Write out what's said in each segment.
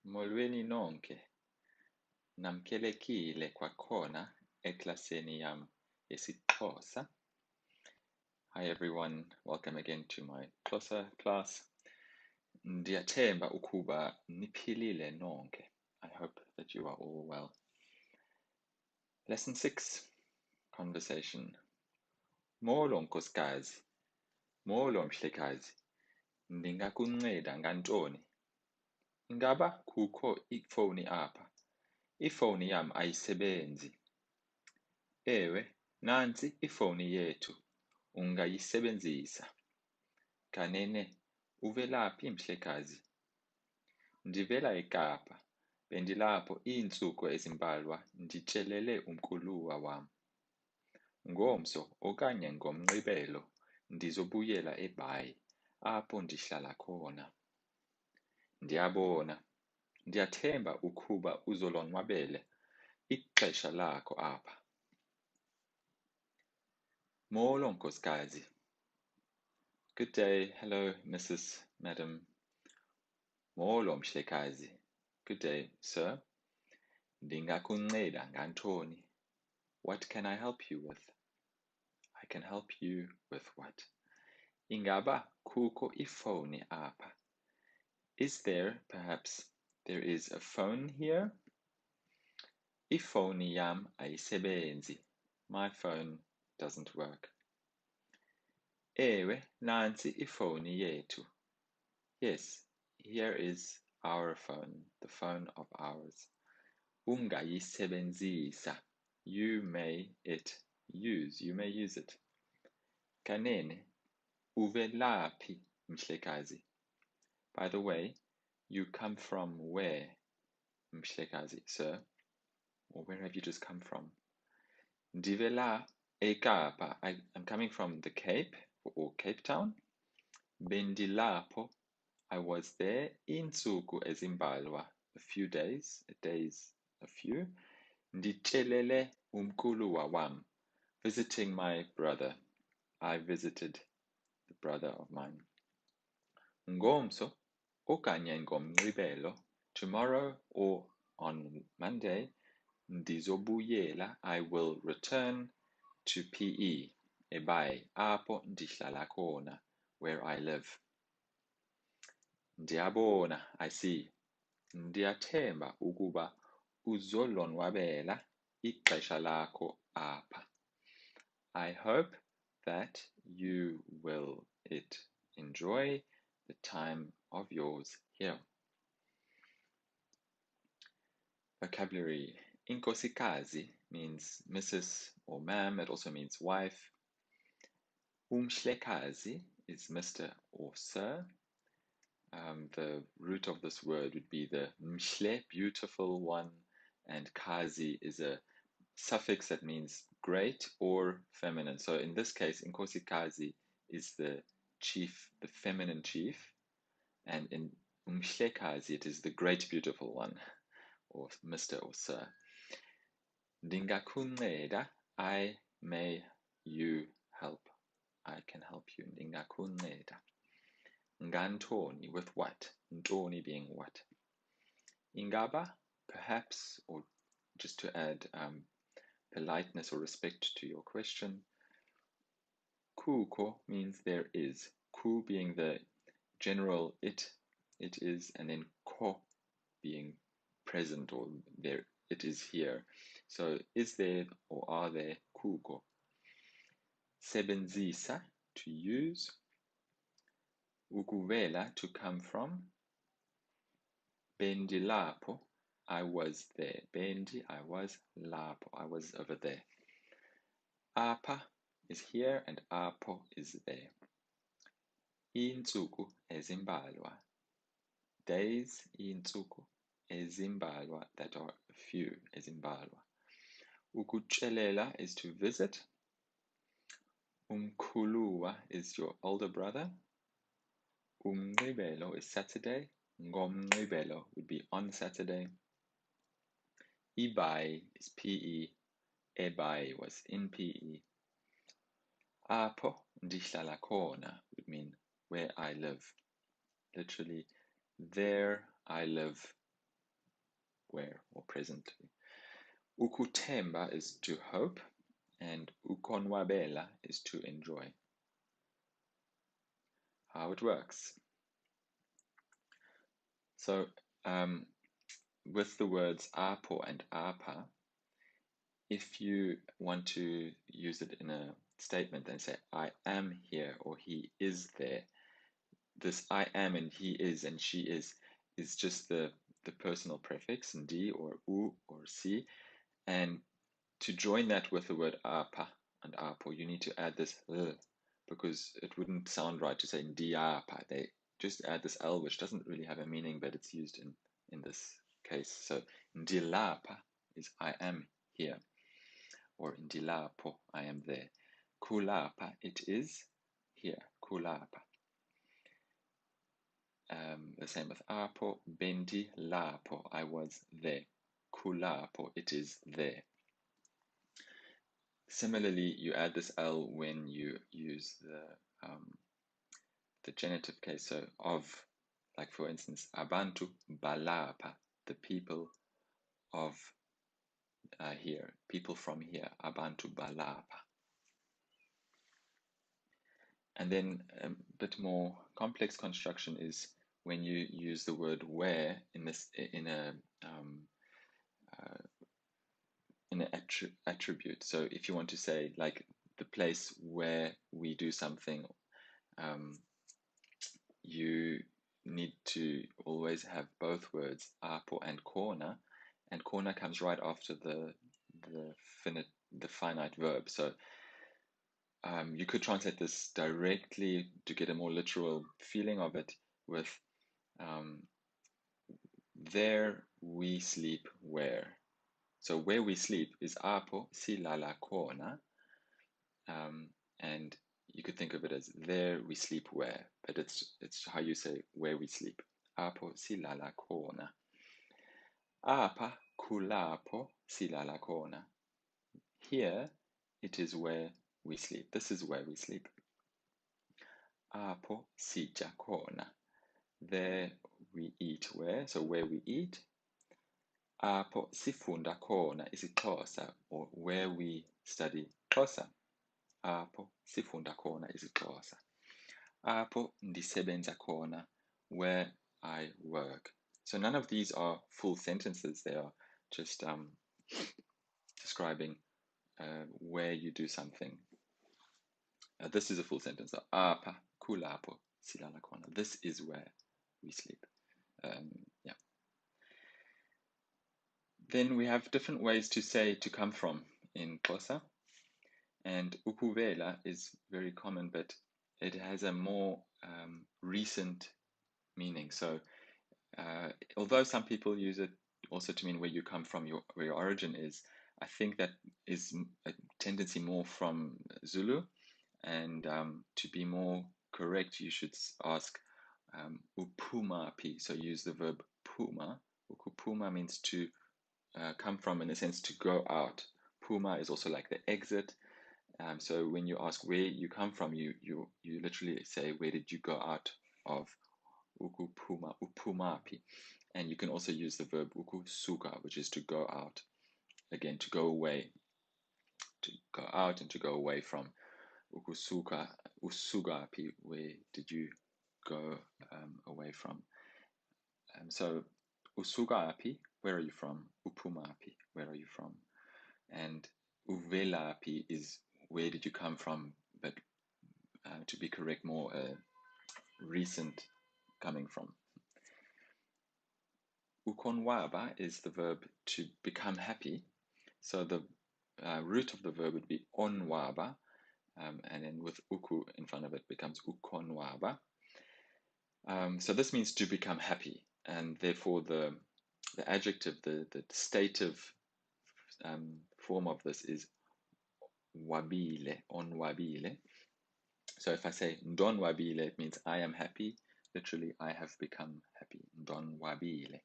Molweni nonke, namkelekile kwakhona eklasini yam yesiXhosa. Hi everyone, welcome again to my Xhosa class. Ndiyathemba ukuba niphilile nonke. I hope that you are all well. Lesson 6, conversation. Molo nkosikazi, molo mhlekazi, ndingakunceda ngantoni? Ingaba kukho ifowuni apha? Ifowuni yam ayisebenzi. Ewe, nantsi ifowuni yethu, ungayisebenzisa. Kanene, uvelaphi mhlekazi? Ndivela eKapa, bendilapho iintsuku ezimbalwa ndityelele umkhuluwa wam. Ngomso okanye ngoMgqibelo ndizobuyela eBhayi apho ndihlala khona. Ndiyabona, ndiyathemba ukuba uzolonwabela ixesha lakho apha. Molo nkosikazi. Good day. Hello, Mrs. Madam. Molo mhlekazi. Good day, sir. Ndingakunceda ngantoni? What can I help you with? I can help you with what? Ingaba kukho ifowuni apha? Is there a phone here? Ifowuni yam ayisebenzi. My phone doesn't work. Ewe, nantsi ifowuni yethu. Yes, here is our phone, the phone of ours. Ungayisebenzisa. You may use it. Kanene, uvelaphi mhlekazi? By the way, you come from where, mhlekazi, sir? Or where have you just come from? Ndivela eKapa. I'm coming from the Cape or Cape Town. Bendilapho. I was there iintsuku ezimbalwa, a few days, a few. Ndityelele umkhuluwa wam, visiting my brother. I visited the brother of mine. Ngomso okanye ngoMgqibelo, tomorrow or on Monday, ndizobuyela, I will return to PE, eBhayi, apho ndihlala khona, where I live. Ndiyabona, I see. Ndiyathemba ukuba uzolonwabela ixesha lakho apha. I hope that you will enjoy the time of yours here. Vocabulary. Inkosikazi means Mrs. or ma'am. It also means wife. Umhlekazi is Mr. or sir. The root of this word would be the mhle, beautiful one, and kazi is a suffix that means great or feminine. So in this case, inkosikazi is the chief, the feminine chief, and in umhlekazi it is the great beautiful one, or Mr. or Sir. Ndingakunceda, I may you help. I can help you. Ndingakunceda. Ngantoni, with what? Ntoni being what? Ingaba, perhaps, or just to add politeness or respect to your question, kukho means there is. Ku being the general it is, and then ko being present or there, it is here. So is there or are there? Kukho. Sebenzisa, to use. Ukuvela, to come from. Bendilapho, I was there. Bendi, I was. Lapho, I was over there. Apha is here and apho is there. Iintsuku ezimbalwa. Days, iintsuku ezimbalwa, that are a few, ezimbalwa. Ukutyelele is to visit. Umkhuluwa is your older brother. Umgqibelo is Saturday. Ngomgqibelo would be on Saturday. Ibai is PE. Ebai was in PE. Apho ndihlala khona would mean where I live. Literally, there I live. where or presently. Ukuthemba is to hope, and ukonwabela is to enjoy. How it works. So with the words apo and apa, if you want to use it in a statement and say, I am here or he is there, this I am and he is and she is just the personal prefix, ndi or u or si. And to join that with the word apa and apo, you need to add this l, because it wouldn't sound right to say ndiapa. They just add this l, which doesn't really have a meaning, but it's used in this case. So ndilapa is I am here, or ndilapo, I am there. Kulapa, it is here. Kulapa. The same with apo, bendi lapo, I was there. Kulapo, it is there. Similarly, you add this L when you use the genitive case, so of, like for instance, abantu balapa, the people of here, people from here, abantu balapa. And then a bit more complex construction is when you use the word where in an attribute. So if you want to say like the place where we do something, you need to always have both words, apo and corner comes right after the finite verb. So you could translate this directly to get a more literal feeling of it with there we sleep where. So where we sleep is apo silala kona, and you could think of it as there we sleep where, but it's how you say where we sleep. Apo silala kona. Apa kulapo silala kona. Here it is where we sleep. This is where we sleep. Apo sija kona. There we eat where, so where we eat. Apo sifunda kona is Xhosa, or where we study Xhosa. Apo sifunda kona is Xhosa. Apo ndisebenza kona, where I work. So none of these are full sentences. They are just describing where you do something. This is a full sentence. So, apa kulapo silala kona. This is where we sleep. Yeah. Then we have different ways to say to come from in Xhosa. And ukuvela is very common, but it has a more recent meaning. So although some people use it also to mean where you come from, where your origin is, I think that is a tendency more from Zulu. And to be more correct, you should ask upumapi. So use the verb puma. Ukupuma means to come from, in a sense, to go out. Puma is also like the exit. So when you ask where you come from, you literally say, where did you go out of? Ukupuma, upumapi. And you can also use the verb ukusuka, which is to go out. Again, to go away. To go out and to go away from. Ukusuka, usugapi, where did you go away from? So usugapi, where are you from? Upumapi, where are you from? And uvelapi is where did you come from, but to be correct, more recent coming from. Ukonwaba is the verb to become happy. So the root of the verb would be onwaba, and then with uku in front of it becomes ukonwaba. So this means to become happy, and therefore the adjective, the dative form of this is wabile, onwabile. So if I say ndon wabile, it means I am happy. Literally, I have become happy. Ndon wabile.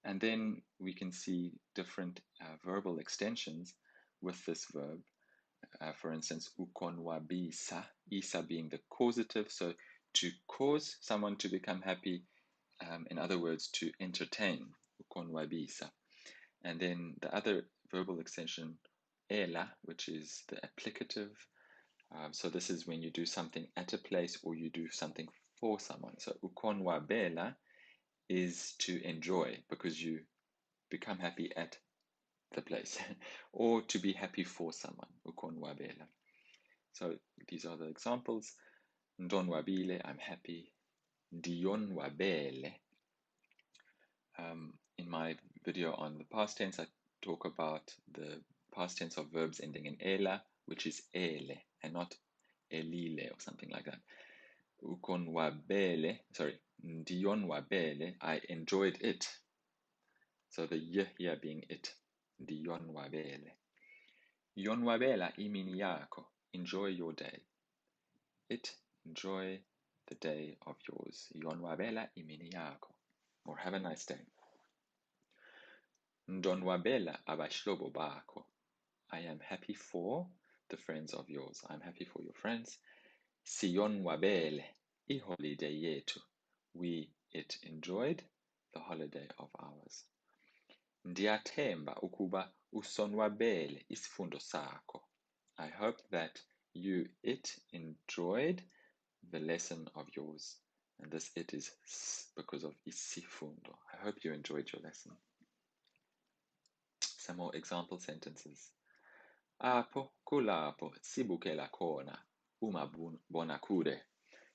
And then we can see different verbal extensions with this verb. For instance, ukonwabisa, isa being the causative. So to cause someone to become happy, in other words, to entertain, ukonwabisa. And then the other verbal extension, ela, which is the applicative. So this is when you do something at a place or you do something for someone. So ukonwabela is to enjoy because you become happy at the place or to be happy for someone. Ukonwabela. So these are the examples. Ndonwabile, I'm happy. Ndiyonwabele. In my video on the past tense, I talk about the past tense of verbs ending in ela, which is ele, and not elile or something like that. Ukonwabele, sorry, ndiyonwabele, I enjoyed it. So the y here being it. Ndiyonwabele. Yonwabela imini yakho. Enjoy your day. It, enjoy the day of yours. Yonwabela imini yakho. Or have a nice day. Ndonwabela abahlobo bakho. I am happy for the friends of yours. I'm happy for your friends. Siyonwabele iholiday yethu. It enjoyed the holiday of ours. Ndiyathemba ukuba usonwabele isifundo sakho. I hope that it enjoyed the lesson of yours. And this it is because of isifundo. I hope you enjoyed your lesson. Some more example sentences. Apho kulapho sibukela khona umabonakude.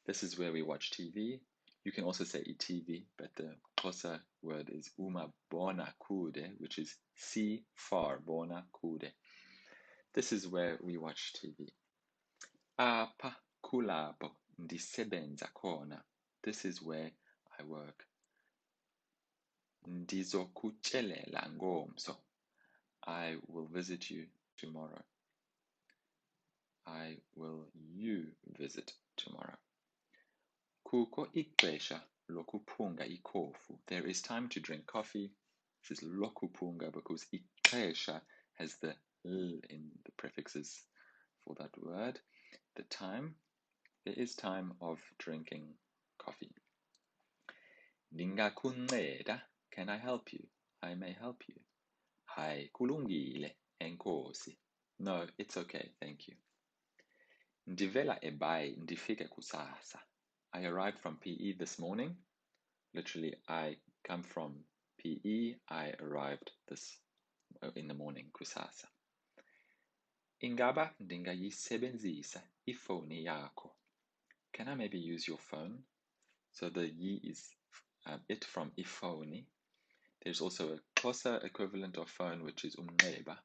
This is where we watch TV. You can also say TV, but the Xhosa word is umabonakude, which is see far bonakude. This is where we watch TV. Apha kulapho ndisebenza khona. This is where I work. Ndizokutyela ngomso. I will visit you tomorrow. You visit tomorrow. Kukho ixesha lokuphunga ikhofu. There is time to drink coffee. This is lokuphunga because ixesha has the l in the prefixes for that word. The time, there is time of drinking coffee. Ndingakunceda, can I help you? I may help you. Hayi kulungile, enkosi. No, it's okay, thank you. Ndivela eBhayi ndifike kusasa. I arrived from PE this morning. Literally, I come from PE. I arrived in the morning, kusasa. Ingaba ndingayisebenzisa ifoni yakho. Can I maybe use your phone? So the yi is it from ifoni. There's also a Xhosa equivalent of phone, which is umnxeba,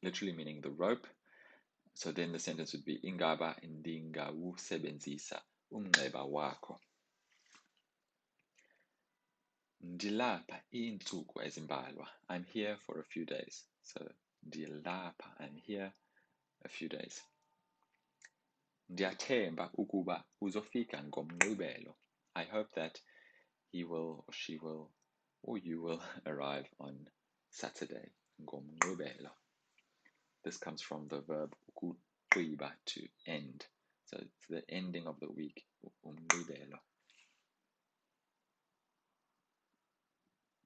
literally meaning the rope. So then the sentence would be ingaba ndingawusebenzisa umnxeba wakho. Ndilapha iintsuku ezimbalwa. I'm here for a few days. So ndilapha, I'm here a few days. Ndiyathemba ukuba uzofika ngomgqibelo. I hope that he will or she will or you will arrive on Saturday. Ngomgqibelo. This comes from the verb ukugqiba, to end. So it's the ending of the week. Umgqibelo.